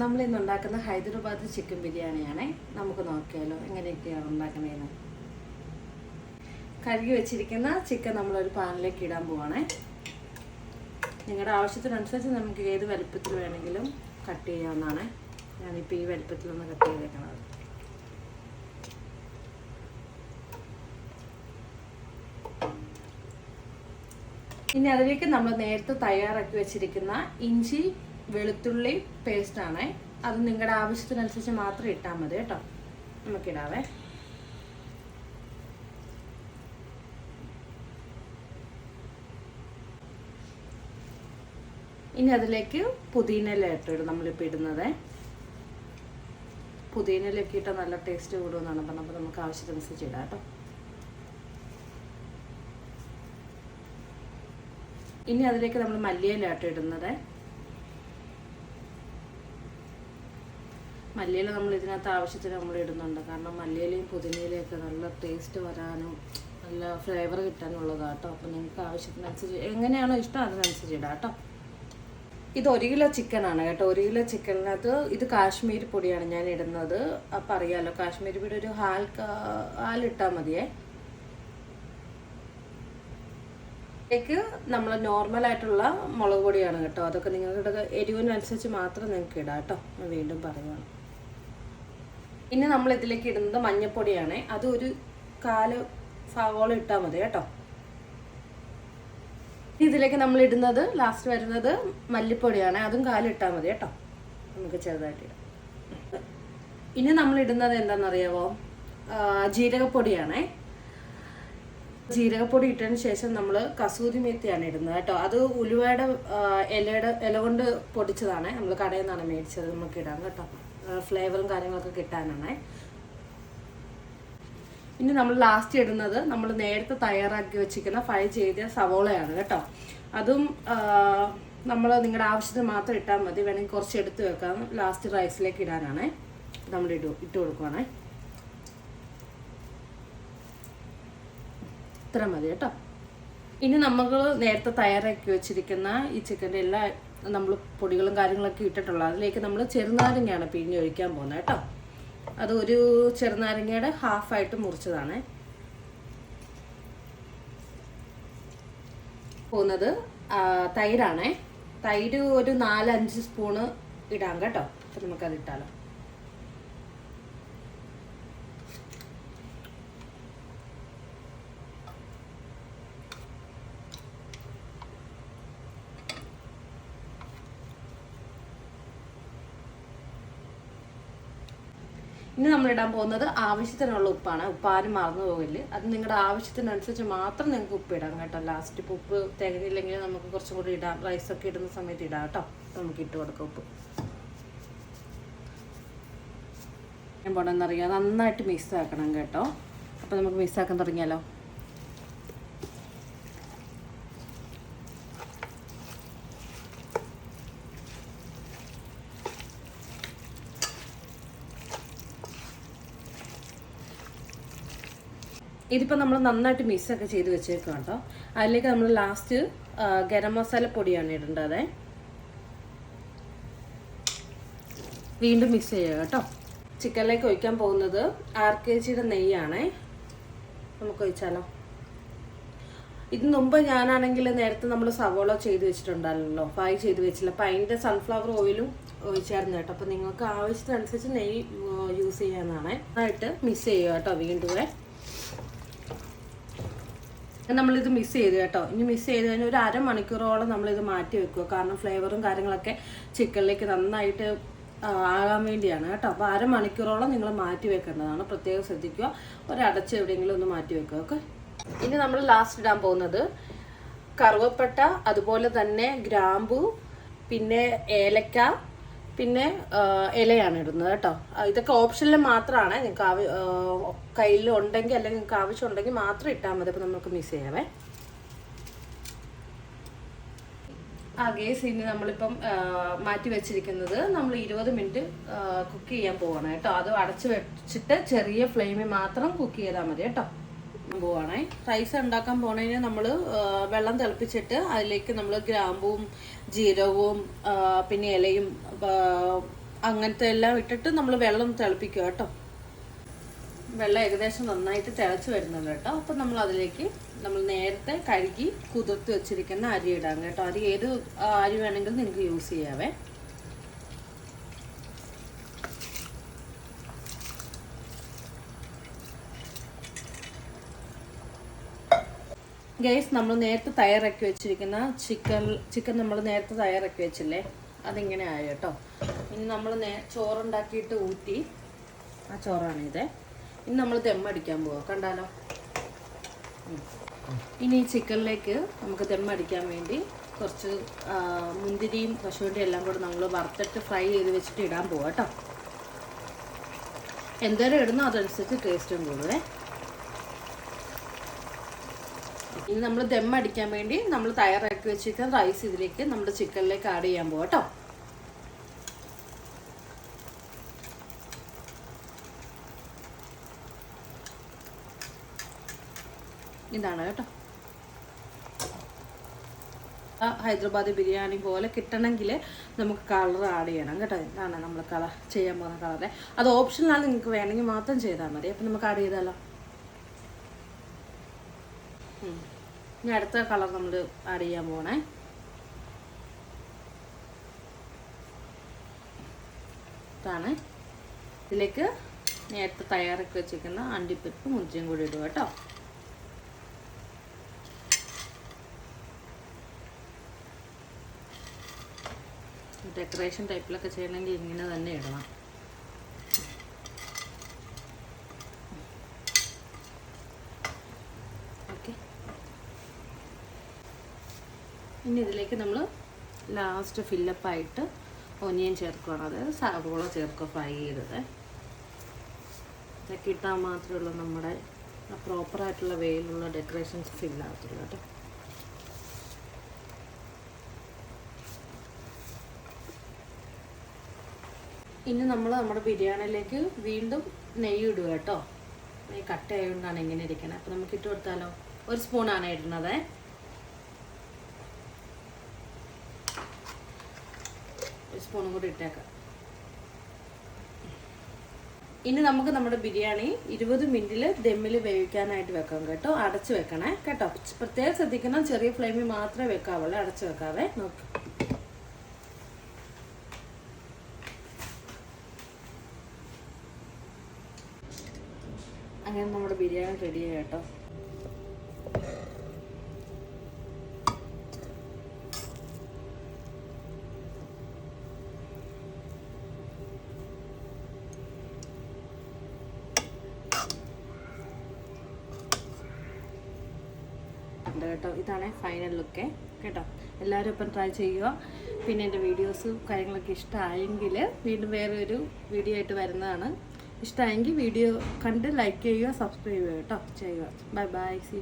നമ്മൾ ഇന്ന് ഉണ്ടാക്കുന്ന ഹൈദരാബാദ് ചിക്കൻ ബിരിയാണിയാണേ. നമുക്ക് നോക്കിയാലോ എങ്ങനെയൊക്കെയാണ് ഉണ്ടാക്കുന്നതെന്ന്. കഴുകി വെച്ചിരിക്കുന്ന ചിക്കൻ നമ്മളൊരു പാനിലേക്ക് ഇടാൻ പോവാണേ. നിങ്ങളുടെ ആവശ്യത്തിനനുസരിച്ച് നമുക്ക് ഏത് വലുപ്പത്തിൽ വേണമെങ്കിലും കട്ട് ചെയ്യാവുന്നതാണ്. ഞാനിപ്പോൾ ഈ വലുപ്പത്തിലൊന്ന് കട്ട് ചെയ്തേക്കണത്. ഇനി അതിലേക്ക് നമ്മൾ നേരത്തെ തയ്യാറാക്കി വെച്ചിരിക്കുന്ന ഇഞ്ചി വെളുത്തുള്ളി പേസ്റ്റാണേ. അത് നിങ്ങളുടെ ആവശ്യത്തിനനുസരിച്ച് മാത്രം ഇട്ടാൽ മതി കേട്ടോ. നമുക്കിടാവേ. ഇനി അതിലേക്ക് പുതിനയില ഇട്ടിടും. നമ്മളിപ്പോൾ ഇടുന്നത് പുതിനയിലൊക്കെ ഇട്ടാൽ നല്ല ടേസ്റ്റ് കൂടുമെന്നാണ് പറഞ്ഞത്. അപ്പോൾ നമുക്ക് ആവശ്യത്തിനനുസരിച്ച് ഇടാം കേട്ടോ. ഇനി അതിലേക്ക് നമ്മൾ മല്ലിയില ഇടുന്നത്. മല്ലിയില നമ്മൾ ഇതിനകത്ത് ആവശ്യത്തിന് നമ്മൾ ഇടുന്നുണ്ട്. കാരണം മല്ലിയിലയും പുതിനയിലയൊക്കെ നല്ല ടേസ്റ്റ് വരാനും നല്ല ഫ്ലേവർ കിട്ടാനുള്ളതാണ് കേട്ടോ. അപ്പോൾ നിങ്ങൾക്ക് ആവശ്യത്തിനനുസരിച്ച് എങ്ങനെയാണോ ഇഷ്ടം അതിനനുസരിച്ച് ഇടാം കേട്ടോ. ഇത് 1 കിലോ ചിക്കനാണ് കേട്ടോ. 1 കിലോ ചിക്കനിനകത്ത് ഇത് കാശ്മീരി പൊടിയാണ് ഞാൻ ഇടുന്നത്. അപ്പം അറിയാമല്ലോ, കാശ്മീരി പൊടി ഒരു ഹാലിട്ടാൽ മതിയേ. ക്ക് നമ്മൾ നോർമലായിട്ടുള്ള മുളക് പൊടിയാണ് കേട്ടോ. അതൊക്കെ നിങ്ങളുടെ എരിവിനനുസരിച്ച് മാത്രം നിങ്ങൾക്ക് ഇടാം കേട്ടോ. ഞാൻ വീണ്ടും പറയുവാണ്. ഇനി നമ്മൾ ഇതിലേക്ക് ഇടുന്നത് മഞ്ഞൾപ്പൊടിയാണ്. അത് ഒരു 1/4 സവോള ഇട്ടാൽ മതി കേട്ടോ. ഇതിലേക്ക് നമ്മൾ ഇടുന്നത് ലാസ്റ്റ് വരുന്നത് മല്ലിപ്പൊടിയാണ്. അതും 1/4 ഇട്ടാൽ മതി കേട്ടോ. നമുക്ക് ചെറുതായിട്ട് ഇടാം. ഇനി നമ്മൾ ഇടുന്നത് എന്താണെന്നറിയാമോ? ജീരകപ്പൊടിയാണേ. ജീരകപ്പൊടി ഇട്ടതിന് ശേഷം നമ്മൾ കസൂരി മേത്തിയാണ് ഇടുന്നത് കേട്ടോ. അത് ഉലുവയുടെ ഇല കൊണ്ട് പൊടിച്ചതാണ്. നമ്മൾ കടയിൽ നിന്നാണ് മേടിച്ചത്. നമുക്ക് ഇടാം കേട്ടോ. ഫ്ലേവറും കാര്യങ്ങളൊക്കെ കിട്ടാനാണ്. ഇനി നമ്മൾ ലാസ്റ്റ് ഇടുന്നത് നമ്മൾ നേരത്തെ തയ്യാറാക്കി വെച്ചിരിക്കുന്ന ഫ്രൈ ചെയ്ത സവോളയാണ് കേട്ടോ. അതും നമ്മൾ നിങ്ങളുടെ ആവശ്യത്തിന് മാത്രം ഇട്ടാൽ മതി. വേണമെങ്കിൽ കുറച്ച് എടുത്ത് വെക്കാം. ലാസ്റ്റ് റൈസിലേക്ക് ഇടാനാണ്. നമ്മൾ ഇട്ട് കൊടുക്കുവാണേ. ഇത്ര മതി കേട്ടോ. ഇനി നമ്മൾ നേരത്തെ തയ്യാറാക്കി വെച്ചിരിക്കുന്ന ഈ ചിക്കൻ്റെ എല്ലാ നമ്മൾ പൊടികളും കാര്യങ്ങളൊക്കെ ഇട്ടിട്ടുള്ളത് അതിലേക്ക് നമ്മൾ ചെറുനാരങ്ങയാണ് പിഴിഞ്ഞ് ഒഴിക്കാൻ പോകുന്നത് കേട്ടോ. അത് ഒരു ചെറുനാരങ്ങയുടെ ഹാഫായിട്ട് മുറിച്ചതാണ്. പോകുന്നത് തൈരാണേ. തൈര് ഒരു 4-5 സ്പൂണ് ഇടാം കേട്ടോ. അപ്പം നമുക്കത് ഇട്ടാലോ. ഇനി നമ്മളിടാൻ പോകുന്നത് ആവശ്യത്തിനുള്ള ഉപ്പാണ്. ഉപ്പാരും മറന്നു പോകില്ല. അത് നിങ്ങളുടെ ആവശ്യത്തിനനുസരിച്ച് മാത്രം നിങ്ങൾക്ക് ഉപ്പ് ഇടാം കേട്ടോ. ലാസ്റ്റ് ഇപ്പോൾ ഉപ്പ് തികഞ്ഞില്ലെങ്കിൽ നമുക്ക് കുറച്ചും കൂടി ഇടാം. റൈസൊക്കെ ഇടുന്ന സമയത്ത് ഇടാം കേട്ടോ. നമുക്ക് ഇട്ട് കൊടുക്കാം ഉപ്പ്. ഞാൻ പോണെന്നറിയാം, നന്നായിട്ട് മിക്സ് ആക്കണം കേട്ടോ. അപ്പോൾ നമുക്ക് മിക്സ് ആക്കാൻ തുടങ്ങിയാലോ. ഇതിപ്പോൾ നമ്മൾ നന്നായിട്ട് മിക്സൊക്കെ ചെയ്ത് വെച്ചേക്കാം കേട്ടോ. അതിലേക്ക് നമ്മൾ ലാസ്റ്റ് ഗരം മസാല പൊടിയാണ് ഇടേണ്ടത്. വീണ്ടും മിക്സ് ചെയ്യുക കേട്ടോ. ചിക്കനിലേക്ക് ഒഴിക്കാൻ പോകുന്നത് 6 kg നെയ്യാണ്. നമുക്ക് ഒഴിച്ചാലോ. ഇതിന് മുമ്പ് ഞാനാണെങ്കിൽ നേരത്തെ നമ്മൾ സവോള ചെയ്ത് വെച്ചിട്ടുണ്ടല്ലോ, ഫ്രൈ ചെയ്ത് വെച്ചില്ല. അപ്പം അതിൻ്റെ സൺഫ്ലവർ ഓയിലും ഒഴിച്ചായിരുന്നു കേട്ടോ. അപ്പം നിങ്ങൾക്ക് ആവശ്യത്തിനനുസരിച്ച് നെയ്യ് യൂസ് ചെയ്യാനാണ്. നന്നായിട്ട് മിക്സ് ചെയ്യുക കേട്ടോ. വീണ്ടും നമ്മളിത് മിക്സ് ചെയ്ത് കേട്ടോ. ഇനി മിക്സ് ചെയ്ത് കഴിഞ്ഞാൽ ഒരു 1/2 മണിക്കൂറോളം നമ്മളിത് മാറ്റി വെക്കുക. കാരണം ഫ്ലേവറും കാര്യങ്ങളൊക്കെ ചിക്കനിലേക്ക് നന്നായിട്ട് ആകാൻ വേണ്ടിയാണ് കേട്ടോ. അപ്പോൾ 1/2 മണിക്കൂറോളം നിങ്ങൾ മാറ്റി വെക്കേണ്ടതാണ്. പ്രത്യേകം ശ്രദ്ധിക്കുക. ഒരടച്ച് എവിടെയെങ്കിലും ഒന്ന് മാറ്റി വെക്കുക. ഓക്കെ. ഇനി നമ്മൾ ലാസ്റ്റ് ഇടാൻ പോകുന്നത് കറുവപ്പട്ട, അതുപോലെ തന്നെ ഗ്രാമ്പു, പിന്നെ ഏലക്ക, പിന്നെ ഇലയാണ് ഇടുന്നത് കേട്ടോ. ഇതൊക്കെ ഓപ്ഷനിൽ മാത്രമാണ്. നിങ്ങൾക്ക് കയ്യിൽ ഉണ്ടെങ്കിൽ അല്ലെങ്കിൽ നിങ്ങൾക്ക് ആവശ്യമുണ്ടെങ്കിൽ മാത്രം ഇട്ടാൽ മതി. അപ്പോൾ നമുക്ക് മിക്സ് ചെയ്യാവേ. ഗേസ്, ഇനി നമ്മളിപ്പം മാറ്റി വെച്ചിരിക്കുന്നത് നമ്മൾ 20 മിനിറ്റ് കുക്ക് ചെയ്യാൻ പോവാണ് കേട്ടോ. അത് അടച്ച് വെച്ചിട്ട് ചെറിയ ഫ്ലെയിമിൽ മാത്രം കുക്ക് ചെയ്താൽ മതി കേട്ടോ. പോവാണേ. റൈസ് ഉണ്ടാക്കാൻ പോണതിന് നമ്മൾ വെള്ളം തിളപ്പിച്ചിട്ട് അതിലേക്ക് നമ്മൾ ഗ്രാമ്പും ജീരകവും പിന്നെ ഇലയും അങ്ങനത്തെ എല്ലാം ഇട്ടിട്ട് നമ്മൾ വെള്ളം തിളപ്പിക്കുക കേട്ടോ. വെള്ളം ഏകദേശം നന്നായിട്ട് തിളച്ച് വരുന്നുണ്ട് കേട്ടോ. അപ്പം നമ്മൾ അതിലേക്ക് നമ്മൾ നേരത്തെ കഴുകി കുതിർത്ത് വെച്ചിരിക്കുന്ന അരി ഇടാം കേട്ടോ. അരി ഏത് അരി വേണമെങ്കിലും നിങ്ങൾക്ക് യൂസ് ചെയ്യാവേ. ഗൈസ്, നമ്മൾ നേരത്തെ തയ്യാറാക്കി വെച്ചിരിക്കുന്ന ചിക്കൻ നമ്മൾ നേരത്തെ തയ്യാറാക്കി വെച്ചില്ലേ, അതിങ്ങനെ ആയി കേട്ടോ. ഇനി നമ്മൾ ചോറുണ്ടാക്കിയിട്ട് ഊറ്റി, ആ ചോറാണിത്. ഇനി നമ്മൾ ദമ്മടിക്കാൻ പോവാം, കണ്ടാലോ. ഇനി ഈ ചിക്കനിലേക്ക് നമുക്ക് ദമ്മടിക്കാൻ വേണ്ടി കുറച്ച് മുന്തിരിയും കശുവണ്ടിയും എല്ലാം കൂടെ നമ്മൾ വറുത്തിട്ട് ഫ്രൈ ചെയ്ത് വെച്ചിട്ട് ഇടാൻ പോവാം കേട്ടോ. എന്തോരം ഇടുന്നോ അതനുസരിച്ച് ടേസ്റ്റും കൂടുവേ. ഇനി നമ്മൾ ദമ്മടിക്കാൻ വേണ്ടി നമ്മൾ തയ്യാറാക്കി വെച്ചിരിക്കുന്ന റൈസ് ഇതിലേക്ക് നമ്മുടെ ചിക്കനിലേക്ക് ആഡ് ചെയ്യാൻ പോവാം കേട്ടോ. ഇതാണ് കേട്ടോ. ഹൈദരാബാദി ബിരിയാണി പോലെ കിട്ടണമെങ്കിൽ നമുക്ക് കളർ ആഡ് ചെയ്യണം കേട്ടോ. ഇതാണ് നമ്മൾ കളർ ചെയ്യാൻ പോകുന്ന കളറ്. അത് ഓപ്ഷനാണ്, നിങ്ങൾക്ക് വേണമെങ്കിൽ മാത്രം ചെയ്താൽ മതി. അപ്പം നമുക്ക് ആഡ് ചെയ്താലോ. ഇനി അടുത്ത കളർ നമ്മൾ ആഡ് ചെയ്യാൻ പോകണേ. ഇതാണ്. ഇതിലേക്ക് നേരത്തെ തയ്യാറാക്കി വെച്ചിരിക്കുന്ന അണ്ടിപ്പരിപ്പ് മുന്തിരിയും കൂടി ഇടുക കേട്ടോ. ഡെക്കറേഷൻ ടൈപ്പിലൊക്കെ ചെയ്യണമെങ്കിൽ ഇങ്ങനെ തന്നെ ഇടണം. ഓക്കെ. ഇനി ഇതിലേക്ക് നമ്മൾ ലാസ്റ്റ് ഫില്ലപ്പായിട്ട് ഒനിയൻ ചേർക്കുകയാണ്. അതായത് സവോള ചേർക്കുക, ഫ്രൈ ചെയ്തത്. ഇതൊക്കെ ഇട്ടാൽ മാത്രമേ ഉള്ളൂ നമ്മുടെ പ്രോപ്പറായിട്ടുള്ള വേയിലുള്ള ഡെക്കറേഷൻസ് ഫില്ലാകത്തുള്ളൂ കേട്ടോ. ഇനി നമ്മൾ നമ്മുടെ ബിരിയാണിയിലേക്ക് വീണ്ടും നെയ്യ് ഇടുക കേട്ടോ. നെയ്യ് കട്ട ആയതുകൊണ്ടാണ് ഇങ്ങനെ ഇരിക്കണത്. അപ്പം നമുക്ക് ഇട്ട് കൊടുത്താലോ. 1 സ്പൂണാണ് ഇടുന്നത്. ഒരു സ്പൂണും കൂടി ഇട്ടേക്കാം. ഇനി നമുക്ക് നമ്മുടെ ബിരിയാണി 20 മിനിറ്റിൽ ദമ്മിൽ വേവിക്കാനായിട്ട് വെക്കാം കേട്ടോ. അടച്ച് വെക്കണേ കേട്ടോ. പ്രത്യേകം ശ്രദ്ധിക്കണം, ചെറിയ ഫ്ലെയിമിൽ മാത്രമേ വെക്കാവുള്ളൂ, അടച്ച് വെക്കാവേ. നോക്ക്. അങ്ങനെ നമ്മുടെ ബിരിയാണി റെഡിയായി കേട്ടോ. കേട്ടോ, ഇതാണ് ഫൈനൽ ലുക്ക് കേട്ടോ. എല്ലാവരും ഇപ്പം ട്രൈ ചെയ്യുക. പിന്നെ എൻ്റെ വീഡിയോസും കാര്യങ്ങളൊക്കെ ഇഷ്ടമായെങ്കിൽ വീണ്ടും വേറെ ഒരു വീഡിയോ ആയിട്ട് വരുന്നതാണ്. ഇഷ്ടമായെങ്കിൽ വീഡിയോ കണ്ട് ലൈക്ക് ചെയ്യുക, സബ്സ്ക്രൈബ് ചെയ്യുക കേട്ടോ. ചെയ്യുക. Bye bye. സീ.